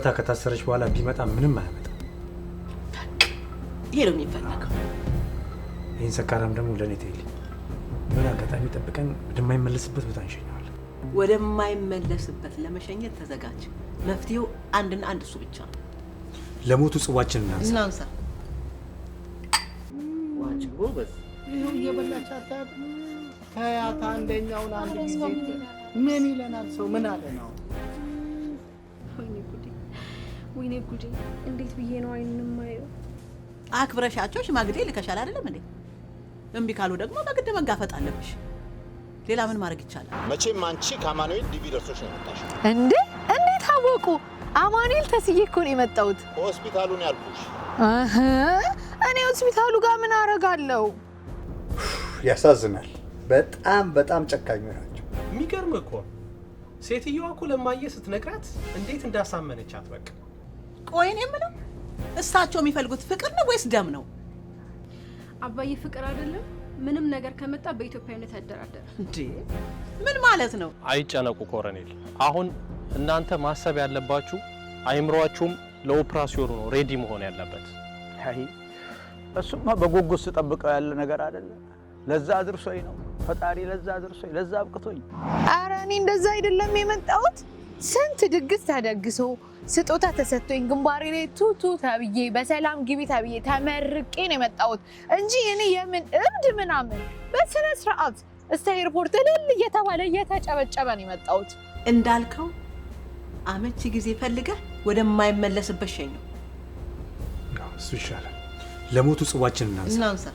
ተፈታ ከታሰረች በኋላ ቢመጣ ምንም አያመጣም። ይሄ ነው የሚፈለገው። ይህን ሰካራም ደግሞ ለእኔ ተይልኝ። ምን አጋጣሚ ጠብቀን ወደማይመለስበት ቦታ እንሸኘዋለን። ወደማይመለስበት ለመሸኘት ተዘጋጅ። መፍትሄው አንድና አንድ እሱ ብቻ ነው። ለሞቱ ጽዋችን እናንሳ። ዋጭ ጎበዝ ይኸው እየበላች አታት ታያታ አንደኛውን አንድ ጊዜ ምን ይለናል ሰው ምን አለ ነው። ወይኔ ጉዴ! እንዴት ብዬ ነው አይኑን ማየው? አክብረሻቸው ሽማግሌ ልከሻል አይደለም እንዴ? እምቢ ካሉ ደግሞ በግድ መጋፈጥ አለብሽ። ሌላ ምን ማድረግ ይቻላል? መቼም አንቺ ከአማኑኤል ዲቪ ደርሶሽ ነው የመጣሽው። እንዴ እንዴት አወቁ? አማኑኤል ተስዬ እኮ ነው የመጣሁት። ሆስፒታሉን ያልኩሽ። እኔ ሆስፒታሉ ጋር ምን አደርጋለሁ? ያሳዝናል። በጣም ጨካኝ ናቸው። የሚገርም እኮ ሴትዮዋ እኮ ለማየ ስትነግራት እንዴት እንዳሳመነቻት በቃ። ቆይ እኔ የምለው እሳቸው የሚፈልጉት ፍቅር ነው ወይስ ደም ነው? አባዬ ፍቅር አይደለም ምንም ነገር ከመጣ በኢትዮጵያዊነት ያደራደራል። እንዴ ምን ማለት ነው? አይጨነቁ ኮሎኔል። አሁን እናንተ ማሰብ ያለባችሁ አይምሮአችሁም ለኦፕራሲዮኑ ነው ሬዲ መሆን ያለበት። አይ እሱማ በጉጉት ስጠብቀው ያለ ነገር አይደለም። ለዛ አድርሶኝ ነው ፈጣሪ፣ ለዛ አድርሶኝ፣ ለዛ አብቅቶኝ። ኧረ እኔ እንደዛ አይደለም የመጣሁት። ስንት ድግስ ተደግሶ ስጦታ ተሰጥቶኝ ግንባሬ ላይ ቱቱ ተብዬ በሰላም ግቢ ተብዬ ተመርቄ ነው የመጣሁት እንጂ እኔ የምን እብድ ምናምን በስነ ስርዓት እስከ ኤርፖርት እልል እየተባለ እየተጨበጨበ ነው የመጣሁት። እንዳልከው አመቺ ጊዜ ፈልገህ ወደማይመለስበት ሸኘው። እሱ ይሻላል። ለሞቱ ጽዋችን እናንሳ።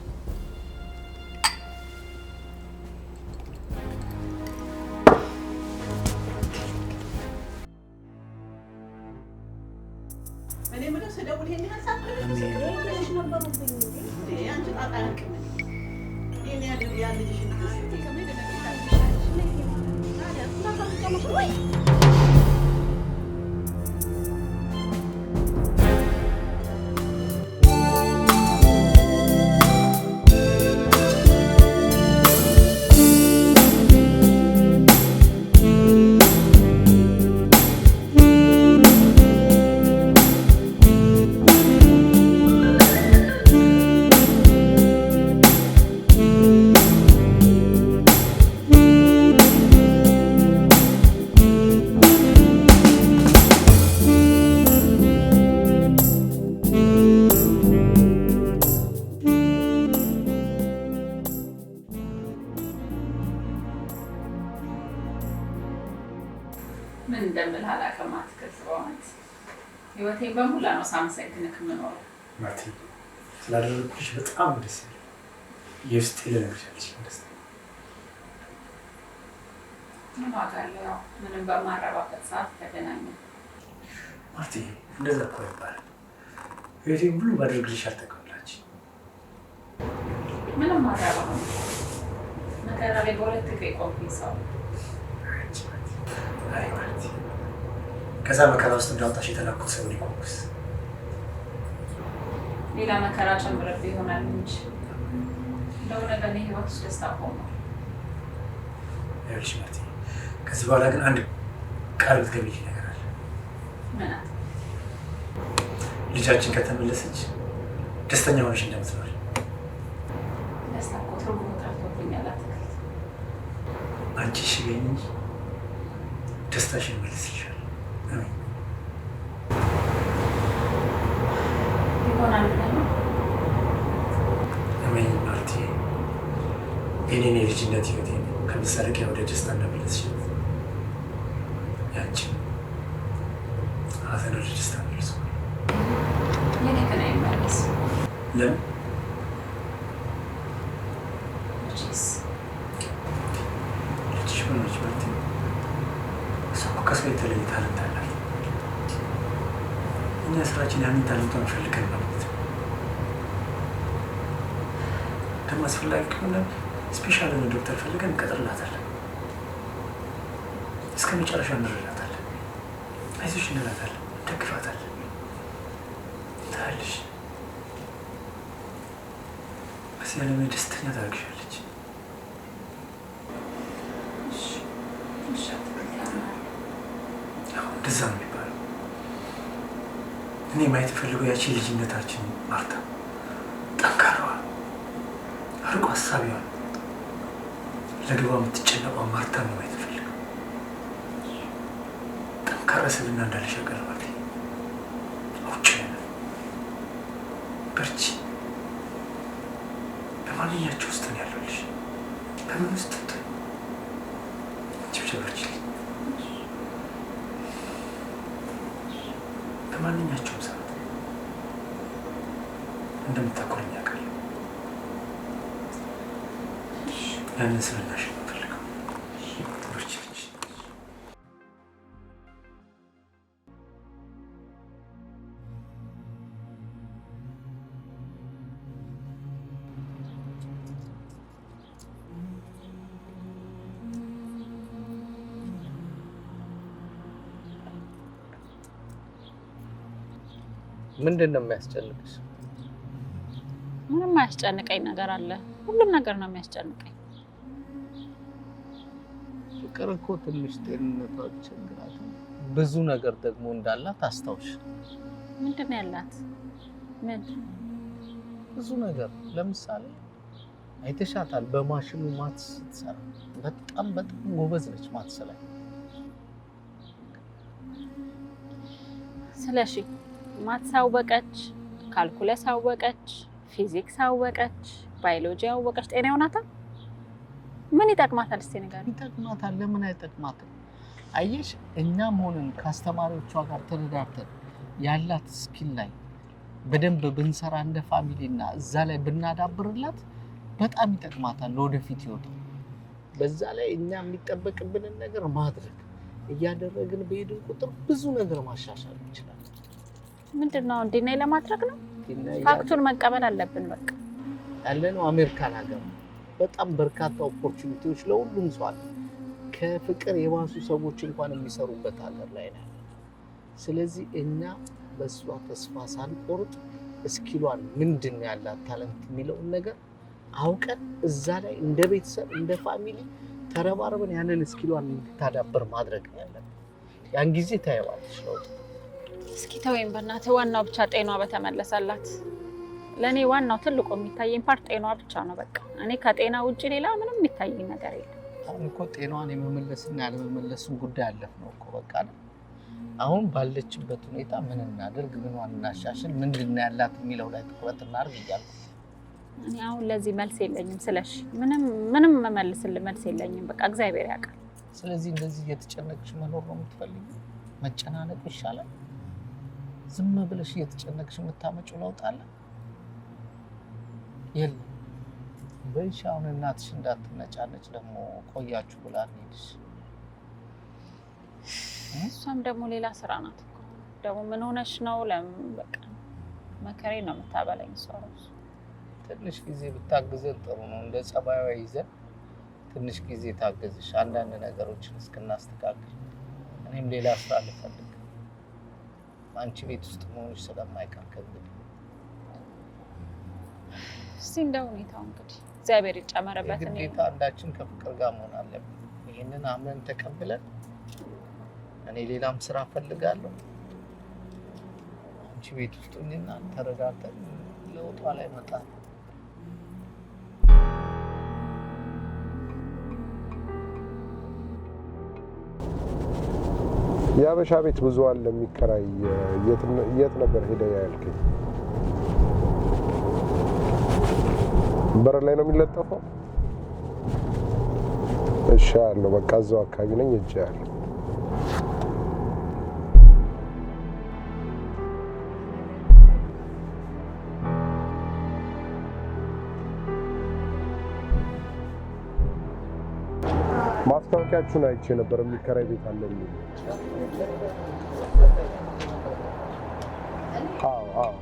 እኔ ምን ሰደውል ይሄን ሐሳብ ለሽ ነበር እንዴ? አንቺ ታጣቂ እኔ ያድር ያልልሽ ምን እንደምልህ አላውቅም። አትከስበዋት ህይወቴን በሙላ ነው ሳመሰግንህ የምኖረው። ማርቲ ስላደረግኩሽ በጣም ደስ ይላል። የውስጤ ልነግርሽ ደስ ምን ዋጋ አለው? ያው ምንም በማረባበት ሰዓት ተገናኘን። ማርቲ እንደዛ እኮ ይባላል። ህይወቴን ሁሉ ባደርግልሽ አልጠቀምላች። ምንም ማረባ ነው መከራ ላይ በሁለት እግሬ ቆምኩኝ ሰው። አይ ማርቲ ከዛ መከራ ውስጥ እንዳወጣሽ የተላኩት ሰው ሊቆምስ ሌላ መከራ ጨምረብህ ይሆናል እንጂ እንደሆነ በእኔ ህይወት ውስጥ ደስታ ቆሞ። ይኸውልሽ ማርቲ ከዚህ በኋላ ግን አንድ ቃል ብትገቢልኝ ነገር አለ። ምን? ልጃችን ከተመለሰች ደስተኛ ሆነሽ እንደምትኖሪ። ደስታ እኮ ትርጉሙ ጠፍቶብኛል። አትክልት አንቺ እሺ በይኝ እንጂ ደስታሽን መልስልሻለሁ። አሜን። ይሆናል ብለህ ነው? አሜን ማርቲ። የኔን የልጅነት ህይወቴን ከመሳለቂያ ወደ ደስታ እንደመለስሽ ያንቺን ሀዘን ወደ ደስታ መልሶ። የኔ ግን አይመለስ። ለምን? መቼስ ልጅሽ ምን ነች ማርቲ? እሷ እኮ ከሰው የተለየ ታለንት አላት። እኛ ስራችን ያንን ታለንቷን ፈልገን ማለት ነው። ደግሞ አስፈላጊ ከሆነ ስፔሻል የሆነ ዶክተር ፈልገን እንቀጥርላታለን። እስከ መጨረሻ እንረዳታለን። አይዞሽ እንላታለን፣ እንደግፋታለን። ታያለሽ በዚህ ዓለም ላይ ደስተኛ ታደርግሻለች። እሺ አትበል። እንደዛ ነው የሚባለው። እኔ ማየት ፈልገው ያቺ ልጅነታችን ማርታ ጠንካራዋ አርቆ ሀሳቢዋ ለግባ የምትጨነቀው ማርታ ነው ማየት ፈልገው። ጠንካራ ስብዕና እንዳለሽ ያቀርባል። አውጭ በርቺ። በማንኛቸው ውስጥ ነው ያለልሽ? በምን ውስጥ ጭብጨበች በማንኛቸውም ሰዓት እንደምታኮርኝ ያውቃል። ያንን ስብዕናሽ ነው የምፈልገው። በርቺ ልጅ። ምንድን ነው የሚያስጨንቅሽ? ምንም አያስጨንቀኝ ነገር አለ። ሁሉም ነገር ነው የሚያስጨንቀኝ። ፍቅር እኮ ትንሽ ጤንነቷ ችግራት ብዙ ነገር ደግሞ እንዳላት አስታውሽ። ምንድን ነው ያላት? ምን? ብዙ ነገር። ለምሳሌ አይተሻታል፣ በማሽኑ ማትስ ስትሰራ በጣም ጎበዝ ነች ማትስ ላይ። ስለሺ ማትስ አወቀች፣ ካልኩለስ አወቀች፣ ፊዚክስ አወቀች፣ ባዮሎጂ አወቀች። ጤና ይሆናታል? ምን ይጠቅማታል? እስቲ ንገሪኝ። ይጠቅማታል? ለምን አይጠቅማትም? አየሽ፣ እኛም ሆነን ከአስተማሪዎቿ ጋር ተረዳርተን ያላት ስኪል ላይ በደንብ ብንሰራ እንደ ፋሚሊና እዛ ላይ ብናዳብርላት በጣም ይጠቅማታል ለወደፊት ህይወቷ። በዛ ላይ እኛ የሚጠበቅብንን ነገር ማድረግ እያደረግን በሄድን ቁጥር ብዙ ነገር ማሻሻል እንችላለን። ምንድነው እንዲናይ ለማድረግ ነው? ፋክቱን መቀበል አለብን። በቃ ያለነው አሜሪካን ሀገር ነው። በጣም በርካታ ኦፖርቹኒቲዎች ለሁሉም ሰው አለ። ከፍቅር የባሱ ሰዎች እንኳን የሚሰሩበት ሀገር ላይ ነው። ስለዚህ እኛ በሷ ተስፋ ሳንቆርጥ እስኪሏን ምንድን ያላት ታለንት የሚለውን ነገር አውቀን እዛ ላይ እንደ ቤተሰብ እንደ ፋሚሊ ተረባርበን ያንን እስኪሏን እንድታዳበር ማድረግ ነው ያለብን። ያን ጊዜ ታየዋለሽ ለውጥ። እስኪ ተወይም በእናትህ፣ ዋናው ብቻ ጤኗ በተመለሰላት። ለእኔ ዋናው ትልቁ የሚታየኝ ፓርት ጤኗ ብቻ ነው። በቃ እኔ ከጤና ውጭ ሌላ ምንም የሚታየኝ ነገር የለም። አሁን እኮ ጤኗን የመመለስና ያለመመለስን ጉዳይ አለፍነው እኮ በቃ። አሁን ባለችበት ሁኔታ ምን እናድርግ፣ ምኗን እናሻሽል፣ ምንድን ነው ያላት የሚለው ላይ ትኩረት እናድርግ እያልኩ እኔ አሁን ለዚህ መልስ የለኝም። ስለሽ ምንም መመልስልህ መልስ የለኝም። በቃ እግዚአብሔር ያውቃል። ስለዚህ እንደዚህ እየተጨነቅሽ መኖር ነው የምትፈልጊው? መጨናነቅ ይሻላል? ዝም ብለሽ እየተጨነቅሽ የምታመጪው ለውጥ አለ? የለም። በይሽ አሁን እናትሽ እንዳትነጫነጭ ደግሞ ቆያችሁ ብላ እንሂድሽ። እሷም ደግሞ ሌላ ስራ ናት እኮ ደግሞ ምን ሆነሽ ነው? ለምን በቃ መከሬ ነው የምታበላኝ እሷ ራሱ። ትንሽ ጊዜ ብታግዘን ጥሩ ነው። እንደ ጸባይዋ ይዘን ትንሽ ጊዜ ታገዝሽ አንዳንድ ነገሮችን እስክናስተካክል። እኔም ሌላ ስራ ልፈልግ አንቺ ቤት ውስጥ መሆንሽ ስለማይቀር ከእንግዲህ እስቲ እንደ ሁኔታው እንግዲህ እግዚአብሔር ይጨመረበት። እኔ ግዴታ አንዳችን ከፍቅር ጋር መሆን አለብን። ይህንን አምነን ተቀብለን እኔ ሌላም ስራ ፈልጋለሁ፣ አንቺ ቤት ውስጥ ሆኜና ተረጋግተን ለውጧ ላይ መጣ። የአበሻ ቤት ብዙ አለ የሚከራይ። የት ነበር ሄደህ ያልከኝ? በር ላይ ነው የሚለጠፈው? እሺ አለው። በቃ እዛው አካባቢ ነኝ። እጄ ያለው ማስታወቂያችሁን አይቼ ነበር የሚከራይ ቤት አለ የሚል። አዎ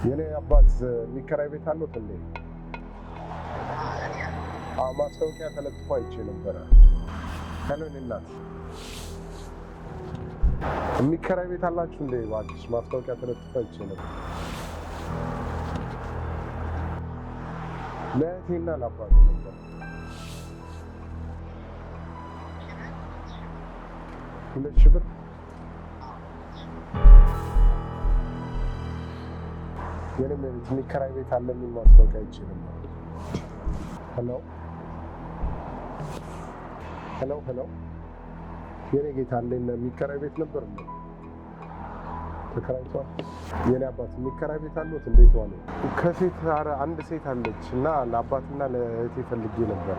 የኔ አባት የሚከራይ ቤት አለው እንዴ? ማስታወቂያ ተለጥፎ አይቼ ነበረ። ሄሎ እናት፣ የሚከራይ ቤት አላችሁ እንዴ? እባክሽ ማስታወቂያ ተለጥፎ አይቼ ነበር። ለእህቴና ለአባቴ ነበር። ሁለት ሺህ ብር የኔም ቤት የሚከራይ ቤት አለ የሚል ማስታወቂያ አይቼ ነበር። ሄሎ የኔ ጌታ አለኝ የሚከራይ ቤት ነበር እንዴ? ተከራይቷል። የኔ አባት የሚከራይ ቤት አሉት እንዴት ዋለ? ከሴት አንድ ሴት አለች እና ለአባትና ለእህቴ ፈልጌ ነበር።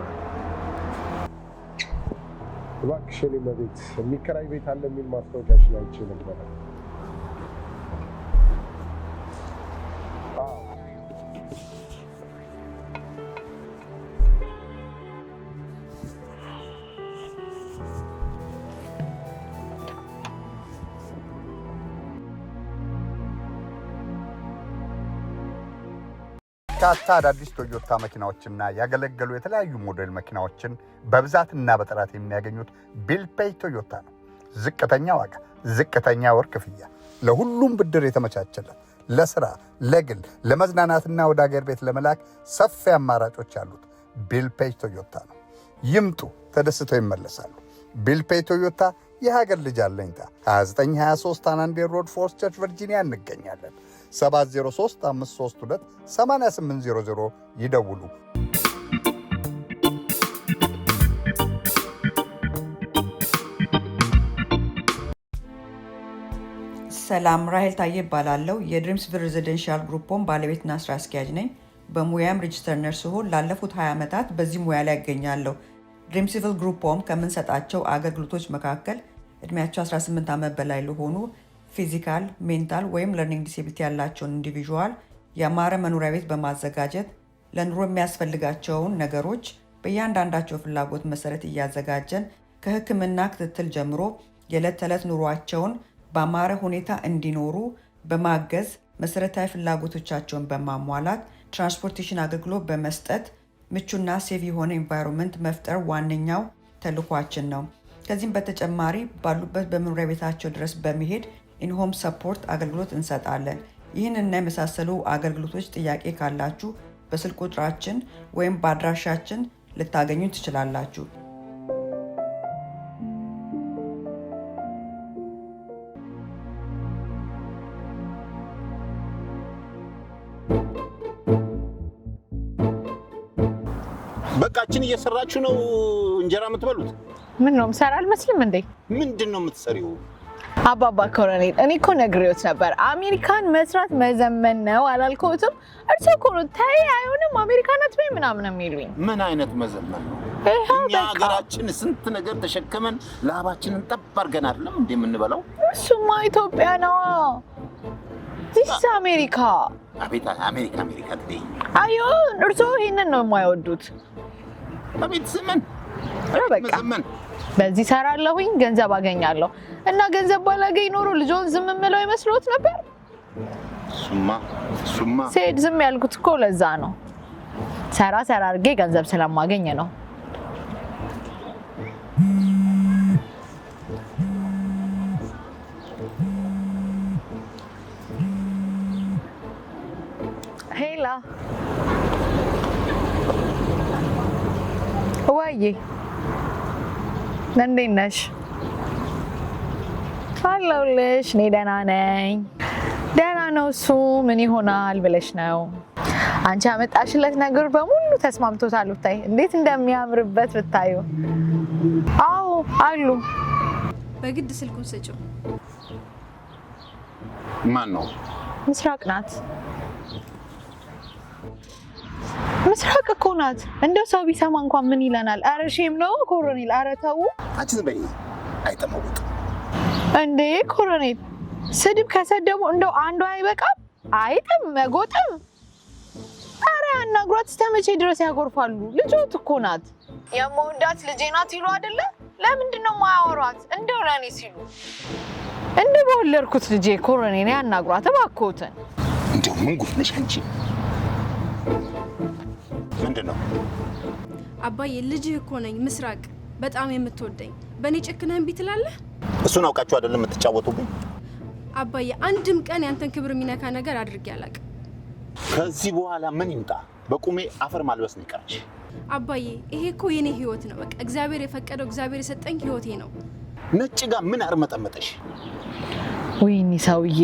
እባክሽ የኔ ቤት የሚከራይ ቤት አለ የሚል ማስታወቂያሽን አይቼ ነበር። በርካታ አዳዲስ ቶዮታ መኪናዎችና ያገለገሉ የተለያዩ ሞዴል መኪናዎችን በብዛትና በጥራት የሚያገኙት ቢልፔይ ቶዮታ ነው። ዝቅተኛ ዋጋ፣ ዝቅተኛ ወር ክፍያ፣ ለሁሉም ብድር የተመቻቸለት፣ ለስራ፣ ለግል፣ ለመዝናናትና ወደ ሀገር ቤት ለመላክ ሰፊ አማራጮች ያሉት ቢልፔይ ቶዮታ ነው። ይምጡ፣ ተደስተው ይመለሳሉ። ቢልፔይ ቶዮታ የሀገር ልጅ አለኝታ 2923 አናንዴር ሮድ ፎርስ ቸርች ቨርጂኒያ እንገኛለን። 703-532-8800 ይደውሉ። ሰላም፣ ራሄል ታዬ እባላለሁ። የድሪምስቪል ሬዚደንሻል ግሩፕን ባለቤትና ስራ አስኪያጅ ነኝ። በሙያም ሬጅስተር ነርስ ስሆን ላለፉት 20 ዓመታት በዚህ ሙያ ላይ እገኛለሁ። ድሪምስቪል ግሩፕም ከምንሰጣቸው አገልግሎቶች መካከል እድሜያቸው 18 ዓመት በላይ ለሆኑ ፊዚካል፣ ሜንታል ወይም ለርኒንግ ዲሴቢሊቲ ያላቸውን ኢንዲቪዥዋል ያማረ መኖሪያ ቤት በማዘጋጀት ለኑሮ የሚያስፈልጋቸውን ነገሮች በእያንዳንዳቸው ፍላጎት መሰረት እያዘጋጀን ከሕክምና ክትትል ጀምሮ የዕለት ተዕለት ኑሯቸውን በአማረ ሁኔታ እንዲኖሩ በማገዝ መሰረታዊ ፍላጎቶቻቸውን በማሟላት ትራንስፖርቴሽን አገልግሎት በመስጠት ምቹና ሴቭ የሆነ ኤንቫይሮንመንት መፍጠር ዋነኛው ተልኳችን ነው። ከዚህም በተጨማሪ ባሉበት በመኖሪያ ቤታቸው ድረስ በመሄድ ኢንሆም ሰፖርት አገልግሎት እንሰጣለን። ይህንና የመሳሰሉ አገልግሎቶች ጥያቄ ካላችሁ በስልክ ቁጥራችን ወይም በአድራሻችን ልታገኙ ትችላላችሁ። በቃችን እየሰራችሁ ነው እንጀራ የምትበሉት? ምን ነው ምሰራ አልመስልም እንዴ? ምንድን ነው የምትሰሪው? አባባ ኮሎኔል፣ እኔ እኮ ነግሬዎት ነበር አሜሪካን መስራት መዘመን ነው አላልኩትም? እርሶ እኮ ነው ተይ አይሆንም አሜሪካን አትበይ ምናምን የሚሉኝ። ምን አይነት መዘመን ነው? እኛ ሀገራችን ስንት ነገር ተሸክመን ላባችንን ጠብ አድርገን አይደለም እንዴ የምንበላው? እሱማ ኢትዮጵያ ነው። ዚስ አሜሪካ። አቤት አሜሪካ ትበይ። አይሆን እርሶ ይሄንን ነው የማይወዱት። አቤት ዘመን መዘመን። በዚህ ሰራለሁኝ ገንዘብ አገኛለሁ እና ገንዘብ ባላገኝ ኖሮ ልጆን ዝም ምለው ይመስሎት ነበር? ሱማ ሴድ ዝም ያልኩት እኮ ለዛ ነው። ሰራ አድርጌ ገንዘብ ስለማገኝ ነው። ሄላ ወይዬ እንዴት ነሽ? አለሁልሽ። እኔ ደህና ነኝ። ደህና ነው እሱ። ምን ይሆናል ብለሽ ነው? አንቺ አመጣሽለት ነገር በሙሉ ተስማምቶታል። ብታይ እንዴት እንደሚያምርበት ብታዩ። አዎ አሉ። በግድ ስልኩን ስጪው። ማን ነው? ምስራቅ ናት። ምስራቅ እኮ ናት። እንደው ሰው ቢሰማ እንኳን ምን ይለናል? አረ ሼም ነው ኮሎኔል። አረ ተው አንቺ ዝም በይ። አይተመውጥ እንዴ ኮሎኔል፣ ስድብ ከሰደቡ እንደው አንዱ አይበቃም? አይተም መጎጥም። አረ ያናግሯት። እስከመቼ ድረስ ያጎርፋሉ? ልጆት እኮ ናት። የምወዳት ልጄ ናት ይሉ አይደለ? ለምንድን ነው የማያወሯት? እንደው ለኔ ሲሉ እንደ በወለድኩት ልጄ ኮሎኔል ያናግሯት እባክዎትን። እንደው ምን ጉድ ነሽ አንቺ? ምንድነው? አባዬ ልጅህ እኮ ነኝ ምስራቅ፣ በጣም የምትወደኝ። በእኔ ጨክነህ እምቢ ትላለህ? እሱን አውቃችሁ አይደለም የምትጫወቱብኝ? አባዬ አንድም ቀን ያንተን ክብር የሚነካ ነገር አድርጌ አላውቅም። ከዚህ በኋላ ምን ይምጣ? በቁሜ አፈር ማልበስ ነው ይቀርሽ። አባዬ ይሄ እኮ የኔ ህይወት ነው። በቃ እግዚአብሔር የፈቀደው እግዚአብሔር የሰጠኝ ህይወቴ ነው። ነጭ ጋር ምን አርመጠመጠሽ? ወይኔ ሰውዬ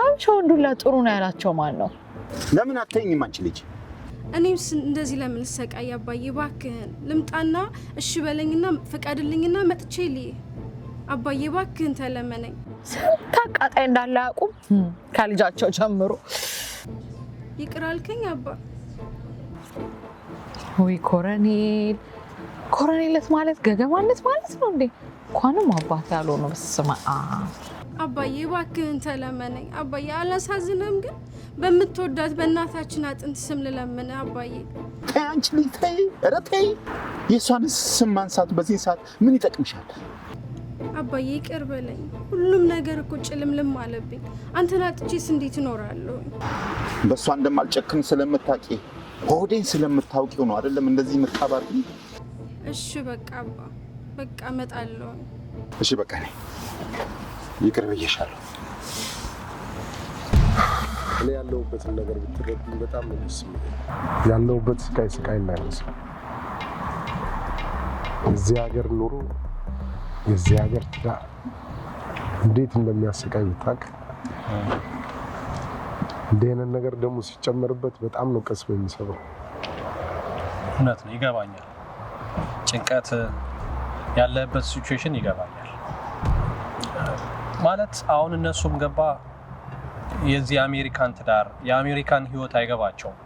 አንቺ ወንዱላ ጥሩ ነው ያላቸው ማን ነው? ለምን አትተኝም አንቺ ልጅ? እኔም እንደዚህ ለምን ሰቃይ? አባዬ እባክህን ልምጣና እሺ በለኝና ፍቀድልኝና መጥቼ ልይ። አባዬ እባክህን ተለመነኝ። ስንት አቃጣይ እንዳለ ያቁም ከልጃቸው ጀምሮ። ይቅር አልከኝ አባ? ወይ ኮረኔልነት ማለት ገገማነት ማለት ነው እንዴ? እንኳንም አባት ያልሆነ በስመ አብ። አባዬ እባክህን ተለመነኝ። አባዬ አላሳዝንም ግን በምትወዳት በእናታችን አጥንት ስም ልለምን አባዬ። ተይ አንቺ ልጅ ተይ፣ ኧረ ተይ። የእሷን ስም ማንሳቱ በዚህ ሰዓት ምን ይጠቅምሻል? አባዬ ይቅር በለኝ። ሁሉም ነገር እኮ ጭልምልም አለብኝ። አንተን አጥቼስ እንዴት እኖራለሁ? በእሷ እንደማልጨክን ስለምታውቂ ሆዴን ስለምታውቂው ነው አይደለም እንደዚህ የምታባቢ? እሺ በቃ አባ፣ በቃ እመጣለሁ። እሺ በቃ ነኝ፣ ይቅር ብዬሻለሁ። እኔ ያለሁበትን ነገር ብትረዱኝ በጣም ነው ደስ የሚለኝ። ያለሁበት ስቃይ እንዳይመስል የዚህ ሀገር ኑሮ የዚህ ሀገር ትዳር እንዴት እንደሚያሰቃይ ብታውቅ። እንዲህ አይነት ነገር ደግሞ ሲጨመርበት በጣም ነው ቀስሞ የሚሰብረው። እውነት ነው፣ ይገባኛል። ጭንቀት ያለበት ሲቹዌሽን ይገባኛል። ማለት አሁን እነሱም ገባ የዚህ የአሜሪካን ትዳር የአሜሪካን ህይወት አይገባቸውም።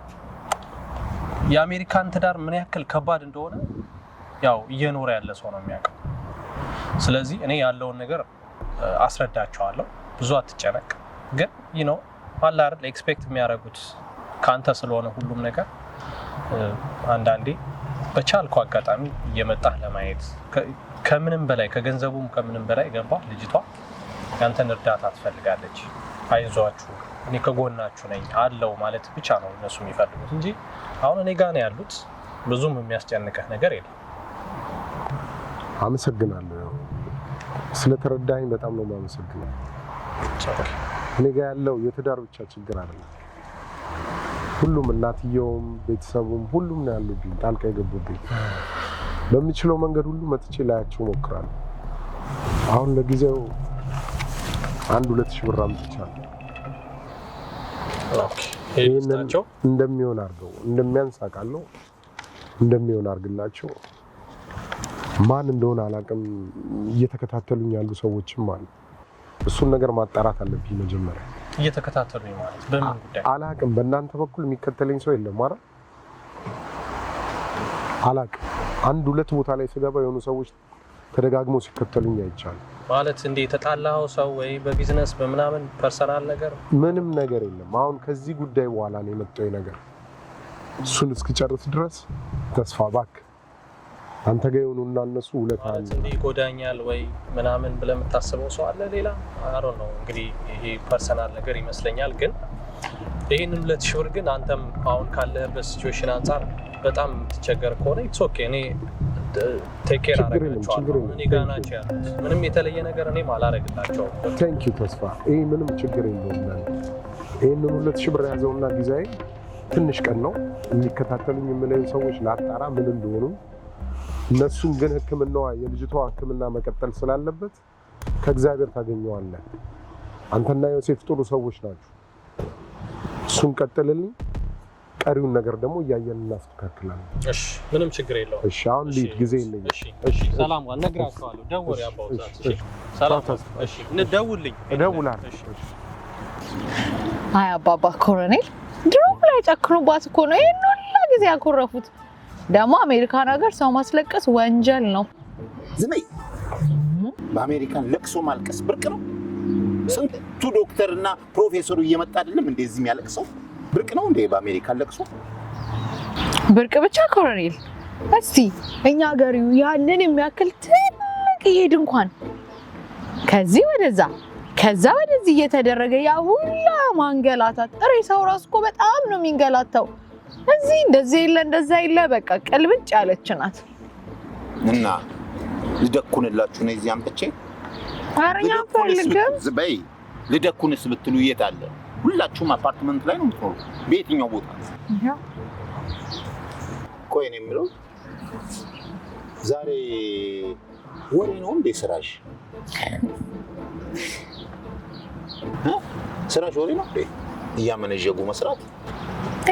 የአሜሪካን ትዳር ምን ያክል ከባድ እንደሆነ ያው እየኖረ ያለ ሰው ነው የሚያውቀው። ስለዚህ እኔ ያለውን ነገር አስረዳቸዋለሁ። ብዙ አትጨነቅ። ግን አለ አይደል ኤክስፔክት የሚያደርጉት ካንተ ስለሆነ ሁሉም ነገር አንዳንዴ በቻልኩ አጋጣሚ እየመጣህ ለማየት ከምንም በላይ ከገንዘቡም ከምንም በላይ ገባ ልጅቷ ያንተን እርዳታ ትፈልጋለች። አይዟችሁ እኔ ከጎናችሁ ነኝ አለው ማለት ብቻ ነው እነሱ የሚፈልጉት እንጂ አሁን እኔ ጋር ነው ያሉት። ብዙም የሚያስጨንቀህ ነገር የለም። አመሰግናለሁ። ስለተረዳኸኝ በጣም ነው የማመሰግነው። እኔ ጋር ያለው የትዳር ብቻ ችግር አይደለም። ሁሉም እናትየውም ቤተሰቡም ሁሉም ነው ያሉብኝ፣ ጣልቃ የገቡብኝ። በሚችለው መንገድ ሁሉ መጥቼ ላያቸው እሞክራለሁ። አሁን ለጊዜው 1-2 ሺህ ብር አምጥቻለሁ። ይህንን እንደሚሆን አድርገው እንደሚያንስ አውቃለሁ። እንደሚሆን አድርግላቸው። ማን እንደሆነ አላውቅም። እየተከታተሉኝ ያሉ ሰዎችም አሉ። እሱን ነገር ማጣራት አለብኝ መጀመሪያ። እየተከታተሉኝ ማለት በምን ጉዳይ አላውቅም። በእናንተ በኩል የሚከተለኝ ሰው የለም ማለት አላውቅም። 1-2 ቦታ ላይ ስገባ የሆኑ ሰዎች ተደጋግሞ ሲከተሉኝ አይቻሉ። ማለት እንዴ ተጣላው ሰው ወይ በቢዝነስ በምናምን ፐርሰናል ነገር ምንም ነገር የለም። አሁን ከዚህ ጉዳይ በኋላ ነው የመጣው ነገር። እሱን እስኪጨርስ ድረስ ተስፋ ባክ አንተ ጋር ይሁኑና እነሱ ሁለት ማለት እንዴ ጎዳኛል ወይ ምናምን ብለህ የምታስበው ሰው አለ ሌላ? አሮ ነው እንግዲህ ይሄ ፐርሰናል ነገር ይመስለኛል። ግን ይሄንን 2 ሺህ ብር ግን አንተም አሁን ካለህበት ሲቹዌሽን አንፃር በጣም ትቸገር ከሆነ ኢትስ ኦኬ። እኔ ቴክ ኬር አደርጋቸዋለሁ። እኔ ጋር ናቸው ያሉት። ምንም የተለየ ነገር እኔም አላደርግላቸውም። ቴንክ ዩ ተስፋ። ይሄ ምንም ችግር የለውም። ይሄንን 2 ሺህ ብር ያዘውና ጊዜያዊ ትንሽ ቀን ነው የሚከታተሉኝ የምለኝ ሰዎች ላጣራ ምን እንደሆኑ። እነሱም ግን ሕክምናዋ የልጅቷ ሕክምና መቀጠል ስላለበት ከእግዚአብሔር ታገኘዋለህ። አንተና ዮሴፍ ጥሩ ሰዎች ናችሁ። እሱን ቀጥልልኝ። ቀሪውን ነገር ደግሞ እያየን እናስተካክላለን። እሺ ምንም ችግር የለውም። እሺ አሁን ልሂድ፣ ጊዜ የለኝም። እሺ ሰላም ጋር እነግራቸዋለሁ። ደውል ያባውዛት። እሺ ሰላም። እሺ እንደውልልኝ እደውላለሁ። አይ አባባ ኮሎኔል ድሮ ላይ ጨክኑባት እኮ ነው ይሄን ሁሉ ጊዜ ያኮረፉት። ደግሞ አሜሪካን ሀገር ሰው ማስለቀስ ወንጀል ነው። ዝም በይ። በአሜሪካን ለቅሶ ማልቀስ ብርቅ ነው። ስንቱ ዶክተርና ፕሮፌሰሩ እየመጣ አይደለም እንደዚህ የሚያለቅሰው? ብርቅ ነው እንዴ በአሜሪካን ለቅሶ? ብርቅ ብቻ ኮሎኔል፣ እስቲ እኛ ሀገር ያንን የሚያክል ትልቅ ድንኳን ከዚህ ወደዛ ከዛ ወደዚህ እየተደረገ ያ ሁላ ማንገላታት ሬሳው ራሱ እኮ በጣም ነው የሚንገላታው። እዚህ እንደዚህ የለ እንደዛ የለ በቃ ቀልብጭ ያለች ናት። እና ልደኩንላችሁ ነው እዚህ አምጥቼ? አረኛ ፈልገም ዝበይ ልደኩንስ ብትሉ የት አለ? ሁላችሁም አፓርትመንት ላይ ነው የምትኖሩ። በየትኛው ቦታ? ቆይ ነው የምለው ዛሬ ወሬ ነው እንዴ ስራሽ? ስራሽ ወሬ ነው እንዴ? እያመነዠጉ መስራት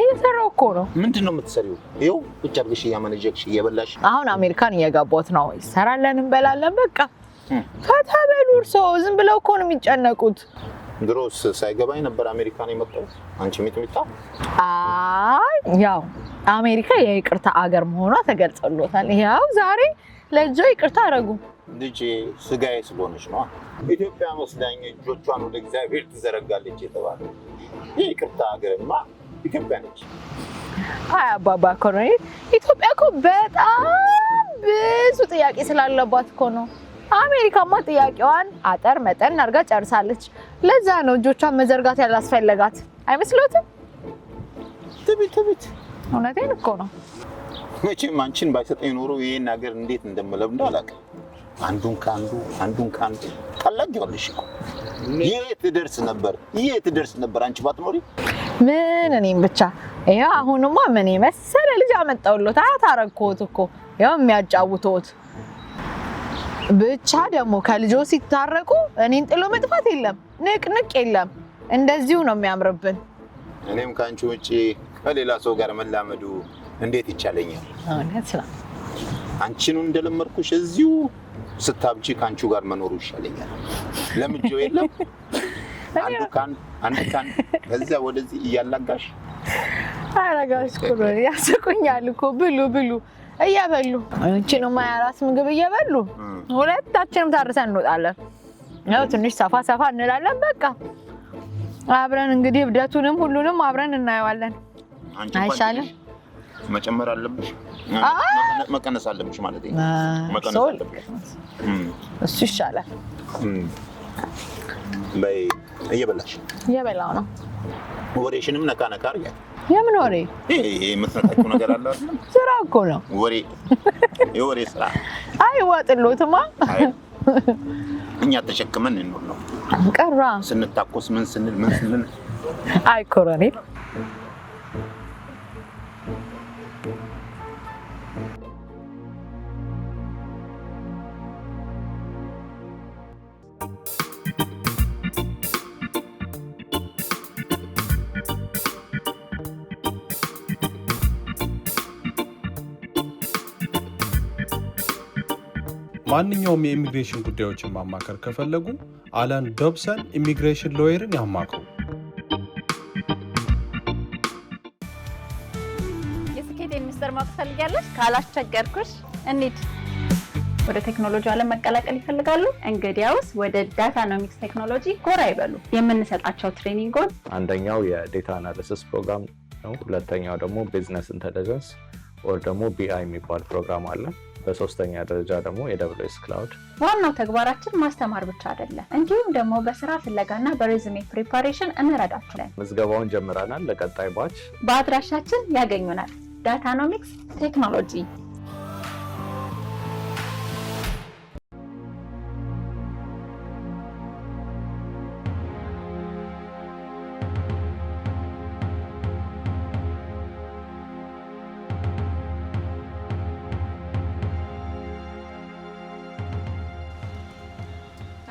እየሰራሁ እኮ ነው። ምንድነው የምትሰሪው? ይኸው ቁጭ አድርገሽ እያመነዠግሽ እየበላሽ። አሁን አሜሪካን እየገባሁት ነው። ይሰራለን እንበላለን በቃ ፈታ በሉ። እርስዎ ዝም ብለው እኮ ነው የሚጨነቁት። ድሮስ ሳይገባኝ ነበር አሜሪካን የመጣሁት። አንቺ ሚጥሚጣ። አይ ያው አሜሪካ የይቅርታ አገር መሆኗ ተገልጾሎታል። ያው ዛሬ ለጆ ይቅርታ አረጉ። ልጄ ስጋዬ ስለሆነች ነው። ኢትዮጵያ መስላኝ እጆቿን ወደ እግዚአብሔር ትዘረጋለች የተባለ የይቅርታ አገርማ ኢትዮጵያ ነች። አይ አባባ ኮሎኔል፣ ኢትዮጵያ እኮ በጣም ብዙ ጥያቄ ስላለባት እኮ ነው። አሜሪካማ ጥያቄዋን አጠር መጠን አድርጋ ጨርሳለች። ለዛ ነው እጆቿን መዘርጋት ያላስፈለጋት አይመስሎትም? ትቢት እውነቴን እኮ ነው። መቼም አንቺን ባይሰጠኝ ኖሮ ይሄን ነገር እንዴት እንደምለምደው አላውቅም። አንዱን ካንዱ ታላጊዋለሽ እኮ። የት ደርስ ነበር አንቺ ባትኖሪ? ምን እኔም ብቻ ይሄው አሁንማ ምን መሰለ ልጅ አመጣውሎት አታረኩት እኮ ያው የሚያጫውተውት ብቻ ደግሞ ከልጆ ሲታረቁ እኔን ጥሎ መጥፋት የለም፣ ንቅንቅ የለም። እንደዚሁ ነው የሚያምርብን። እኔም ካንቺ ውጪ ከሌላ ሰው ጋር መላመዱ እንዴት ይቻለኛል? እውነት ነው። አንቺን እንደለመድኩሽ እዚሁ ስታብጂ ካንቺ ጋር መኖሩ ይሻለኛል። ለምጆ የለም አንድ ካን ከዛ ወደዚህ እያላጋሽ አረጋሽ ኩሩ ያስቁኛል እኮ ብሉ እያበሉ አንቺንም ማያራስ ምግብ እያበሉ ሁለታችንም ታርሰን እንወጣለን። ያው ትንሽ ሰፋ እንላለን። በቃ አብረን እንግዲህ እብደቱንም ሁሉንም አብረን እናየዋለን። አይሻልም? መጨመር አለብሽ መቀነስ አለብሽ ማለት ነው። መቀነስ አለብሽ እሱ ይሻላል። በይ እየበላው ነው። ወሬሽንም ነካ አድርጊያት። የምን ወሬ? የምትነካው ነገር አለ አይደል? ስራ እኮ ነው። የወሬ ስራ አይዋጥሎትማ። እኛ ተሸክመን እንኖር ነው ቀራ ስንታኮስ ምን ስንል አይ ኮሎኔል ማንኛውም የኢሚግሬሽን ጉዳዮችን ማማከር ከፈለጉ አለን ዶብሰን ኢሚግሬሽን ሎየርን ያማክሩ። የስኬት ሚኒስትር ማወቅ ትፈልጊያለሽ? ካላስቸገርኩሽ እንሂድ። ወደ ቴክኖሎጂ ዓለም መቀላቀል ይፈልጋሉ? እንግዲያውስ ወደ ዳታኖሚክስ ቴክኖሎጂ ጎራ ይበሉ። የምንሰጣቸው ትሬኒንጎች አንደኛው የዴታ አናሊሲስ ፕሮግራም ነው። ሁለተኛው ደግሞ ቢዝነስ ኢንተለጀንስ ወር ደግሞ ቢአይ የሚባል ፕሮግራም አለ። በሶስተኛ ደረጃ ደግሞ AWS ክላውድ። ዋናው ተግባራችን ማስተማር ብቻ አይደለም፣ እንዲሁም ደግሞ በስራ ፍለጋና በሬዝሜ ፕሪፓሬሽን እንረዳችኋለን። ምዝገባውን ጀምረናል። ለቀጣይ ባች በአድራሻችን ያገኙናል። ዳታኖሚክስ ቴክኖሎጂ።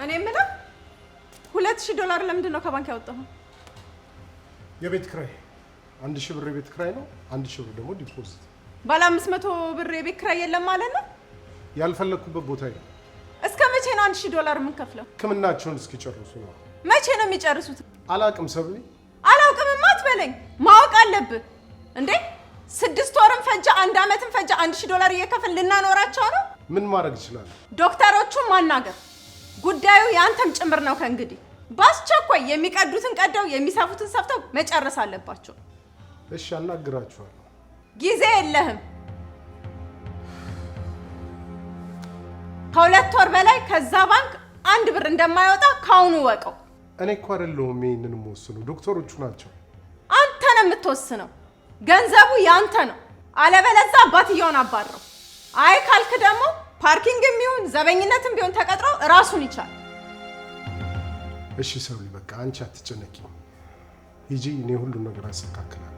እኔ የምለው $2000 ለምንድን ነው ከባንክ ያወጣኸው? የቤት ክራይ 1000 ብር የቤት ክራይ ነው። 1000 ብር ደግሞ ዲፖዚት። ባለ 500 ብር የቤት ክራይ የለም ማለት ነው? ያልፈለኩበት ቦታ ይሄ። እስከ መቼ ነው $1000 የምንከፍለው? ሕክምናቸውን እስኪጨርሱ ነው። መቼ ነው የሚጨርሱት? አላቅም ሰብሊ። አላውቅምማ አትበለኝ፣ ማወቅ አለብህ እንዴ። 6 ወርም ፈጀ 1 አመትም ፈጀ $1000 እየከፈል ልናኖራቸው ነው? ምን ማድረግ ይችላል? ዶክተሮቹን ማናገር ጉዳዩ ያንተም ጭምር ነው። ከእንግዲህ በአስቸኳይ የሚቀዱትን ቀደው የሚሰፉትን ሰፍተው መጨረስ አለባቸው። እሺ አናግራቸዋለሁ። ጊዜ የለህም። ከ2 ወር በላይ ከዛ ባንክ 1 ብር እንደማይወጣ ካሁኑ ወቀው። እኔ እኮ አይደለሁም ይሄንን የምወስነው፣ ዶክተሮቹ ናቸው። አንተ ነው የምትወስነው። ገንዘቡ ያንተ ነው። አለበለዚያ አባትየውን አባረው። አይ ካልክ ደግሞ ፓርኪንግም ቢሆን ዘበኝነትም ቢሆን ተቀጥረው ራሱን ይቻል። እሺ ሰብሊ በቃ አንቺ አትጨነቂ። ሂጂ፣ እኔ ሁሉን ነገር አስተካክላለሁ።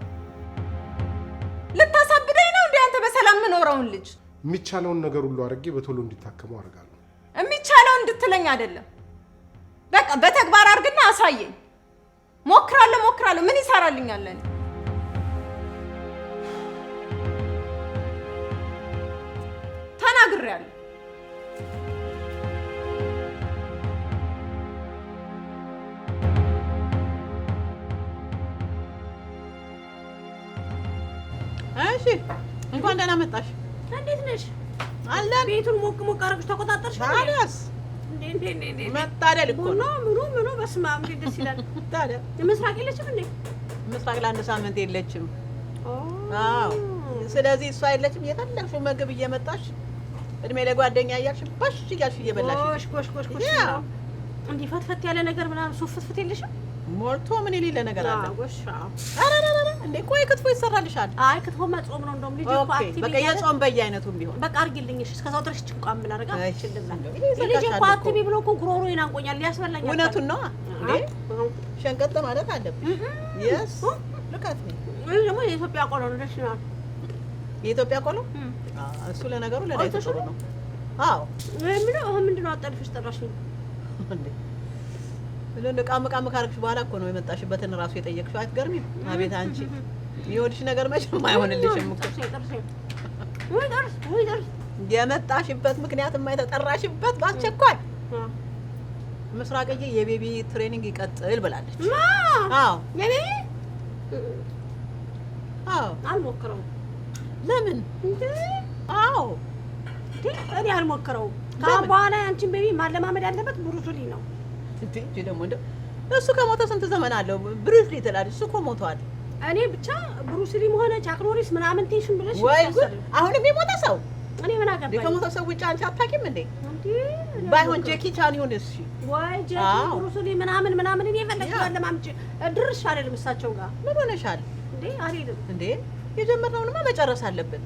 የምኖረውን ልጅ የሚቻለውን ነገር ሁሉ አድርጌ በቶሎ እንዲታከሙ አደርጋለሁ። የሚቻለው እንድትለኝ አይደለም፣ በቃ በተግባር አድርግና አሳየኝ። ሞክራለሁ ምን ይሰራልኛል? እኔ ተናግሬያለሁ። እሺ እንኳን ደህና መጣሽ። እንዴት ነሽ? አለ ቤቱን ሞቅ አረግሽ ተቆጣጠርሽ? ታዲያስ እንዴ መታደል እኮ ነው። ምኑ በስመ አብ እንዴት ደስ ይላል። ታዲያ ምስራቅ የለችም እንዴ? ምስራቅ ለአንድ ሳምንት የለችም። አዎ ስለዚህ እሷ የለችም። የፈለግሽው ምግብ እየመጣሽ እድሜ ለጓደኛ እያልሽ ባሽ እያልሽ እየበላሽ ጎሽ እንዲህ ፈትፈት ያለ ነገር ምናምን ሱፍ ፍትፍት የለሽም? ሞልቶ ምን የሌለ ነገር አለ? ጎሽ አራራራ እንዴ ቆይ ክትፎ ይሰራልሻል? አይ ክትፎማ ጾም ነው እንደውም ልጅ እኮ አክቲቭ በቃ የጾም በየአይነቱም ቢሆን በቃ አርግልኝ። እሺ እስከዛው ድረስ ጭንቋም ምን አረጋ ይችላል? ልጅ እኮ አክቲቭ ብሎ እኮ ጉሮሮዬን አንቆኛል፣ ሊያስበላኝ። እውነቱን ነው እንዴ? ሸንቀጥ ማለት አለብሽ። የስ ልካት ነው። ወይ ደግሞ የኢትዮጵያ ቆሎ ነው ደስ ይላል። የኢትዮጵያ ቆሎ እሱ ለነገሩ ለዳይት ጥሩ ነው። አዎ ምንድን ነው አጣልፍሽ ጠራሽኝ እንዴ? ቃም ካረግሽ በኋላ እኮ ነው የመጣሽበትን ራሱ የጠየቅሽው። አትገርሚም? አቤት አንቺ የወድሽ ነገር መቼም አይሆንልሽም እኮ። ወይ ደርስ የመጣሽበት ምክንያት የማይተጠራሽበት በአስቸኳይ ምስራቅዬ የቤቢ ትሬኒንግ ይቀጥል ብላለች። አዎ የቤቢ አልሞክረውም። ለምን? አዎ እኔ አልሞክረውም። ከአሁን በኋላ አንቺን ቤቢ ማለማመድ ያለበት ብሩስሊ ነው። እንዴ ደግሞ እሱ ከሞተ ስንት ዘመን አለው? ብሩስሊ ትላለች፣ እሱ እኮ ሞቷል። እኔ ብቻ ብሩስሊም ሆነ ቻክ ኖሪስ ምናምን ቴንሽን ብለሽ ወይ አሁንም የሞተ ሰው እኔ ምን አገባኝ? ከሞተ ሰው ውጭ አንቺ አታውቂም እንዴ? ባይሆን ጄኪ ቻን ይሁን እሺ፣ ወይ ጄኪ ብሩስሊ ምናምን እኔ ፈለግኩ ለማምጪ ድርሽ አይደለም እሳቸው ጋር ምን ሆነሻል እንዴ? አልሄድም እንዴ? የጀመርነውንማ መጨረስ አለብን።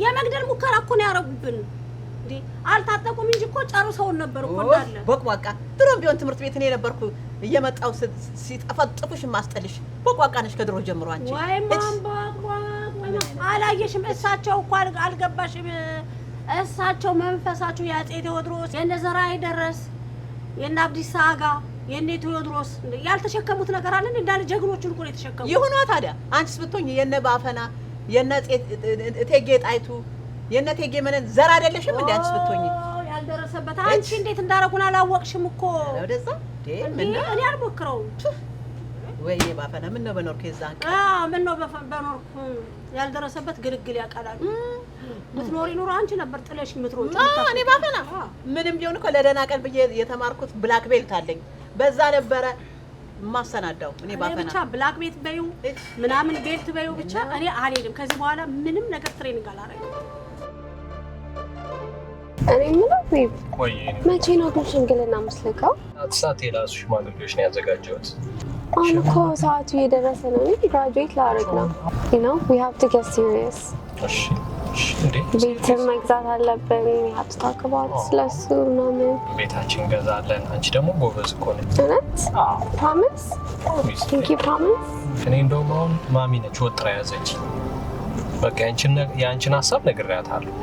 የመግደል ሙከራ እኮ ነው ያረጉብን። እንዴ አልታጠቁም እንጂ እኮ ጨርሰውን ነበር እኮ እንዳለ ቦቅቧቃ። ድሮም ቢሆን ትምህርት ቤት እኔ ነበርኩ እየመጣው ሲጠፈጥፉሽ ማስጠልሽ። ቦቅቧቃ ነሽ ከድሮ ጀምሮ አንቺ። ወይ ማንባባ አላየሽም? እሳቸው እኮ አልገባሽም? እሳቸው መንፈሳቸው የአፄ ቴዎድሮስ የነ ዘርዓ ደረስ የነ አብዲሳ አጋ የነ ቴዎድሮስ ያልተሸከሙት ነገር አለ እንዳለ ጀግኖቹን እኮ ነው የተሸከሙት። ይሁኗ ታዲያ አንቺስ ብትሆኝ የነ ባፈና የነ እቴጌ ጣይቱ የነ እቴጌ መነን ዘር አይደለሽም እንዴ? አንቺስ ብትሆኝ ያልደረሰበት አንቺ እንዴት እንዳረጉን አላወቅሽም እኮ። ወደዛ እኔ አልሞክረውም። ወይኔ ባፈና ምን ነው በኖርኩ የዛን ቀን ምን ነው በኖርኩ ያልደረሰበት ግልግል ያቃላል። ምትኖሪ ኑሮ አንቺ ነበር ጥለሽ ምትሮጪ። እኔ ባፈና ምንም ቢሆን እኮ ለደህና ቀን ብዬ የተማርኩት ብላክ ቤልት አለኝ። በዛ ነበረ ማሰናዳው። እኔ ባፈና ብቻ ብላክ ቤልት በዩ ምናምን ቤልት በዩ ብቻ እኔ አልሄድም ከዚህ በኋላ ምንም ነገር ትሬኒንግ አላረግም። እኔ ምን ቆይ መቼ ነው ግን ሽምግልና መስለካው? አትሳት የራሱ ሽማግሌዎች ነው ያዘጋጀሁት። አሁን እኮ ሰዓቱ እየደረሰ ነው። እኔ ግራጁዌት ላደርግ ነው። you know we have to get serious። እሺ እንዴ ቤት መግዛት አለብን። we have to talk about ስለሱ ምናምን ቤታችን ገዛለን። አንቺ ደግሞ ጎበዝ እኮ ነሽ። እውነት? ፕሮሚስ? thank you promise። እኔ እንደውም አሁን ማሚ ነች ወጥራ ያዘች። በቃ ያንቺን ሀሳብ ነግሬያታለሁ።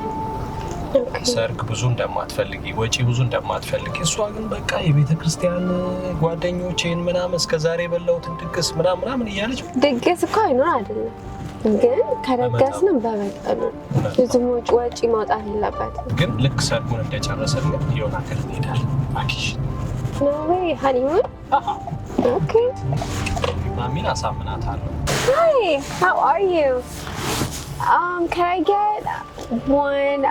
ሰርግ ብዙ እንደማትፈልጊ ወጪ ብዙ እንደማትፈልጊ፣ እሷ ግን በቃ የቤተ ክርስቲያን ጓደኞቼን ምናምን እስከዛሬ የበላሁትን ድግስ ምናምን እያለች ድግስ እኮ አይኖር አይደለም ግን ከደገስንም በመጠኑ ብዙም ወጪ ማውጣት የለበትም። ግን ልክ ሰርጉን እንደጨረሰን የሆነ ሀገር እንሄዳለን። እባክሽ no way honeymoon? okay ማሚን አሳምናታለሁ። hi how are you? Can I get one